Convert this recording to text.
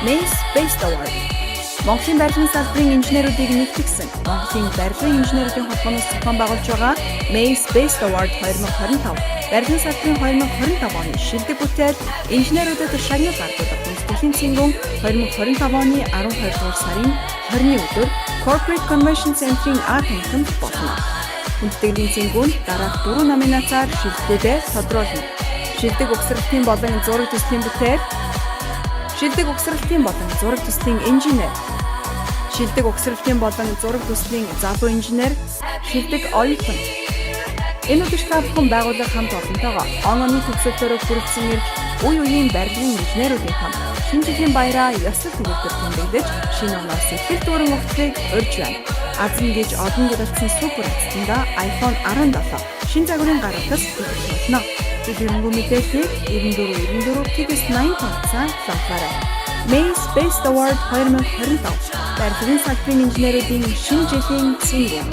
Mace Best Award. Монголын барилгын салбарын инженеруудыг нэгтгэсэн Монголын барилгын инженеруудын холбооноос зохион байгуулж байгаа Mace Best Award 2025 барилгын салбарын 2025 оны шилдэг бүтээл инженерүүдэд шагнал гаргуулах хүндэтгэлийн цэнгүүн 2025 оны 12 дугаар сарын 20-ны өдөр Corporate Convention Center-ийн А тамхинд болно. Хүндэтгэлийн цэнгүүнд дараах 4 номинацаар шилдэгдээ тодруулна. Шилдэг угсралтын болон зураг төслийн бүтээл, шилдэг угсралтын болон зураг төслийн инженер, шилдэг угсралтын болон зураг төслийн залуу инженер, шилдэг оюутан. Энэ үдэштэй бүхэн байгууллага хамт олонтойгоо онооны төгсөлтөөр хүргэсэн ирж үе үеийн барилгын инженеруудын хамт шинэ жилийн баяраа ёслол төгөлдөр тэмдэглэж шинэ оноос ихэл дүүрэн өгөхийг урьж байна. Азан гэж олон гэрэлтсэн супер эцэстэнда iPhone 17 шинэ загварын гаргалтаас илэрхийлж болно. Зөвхөн мэдээллийг 9494 TGS 8 тооцоо лонхаарай. Mace Best Award 2025 барилгын салбарын инженеруудын шинэ жилийн цэнгүүн.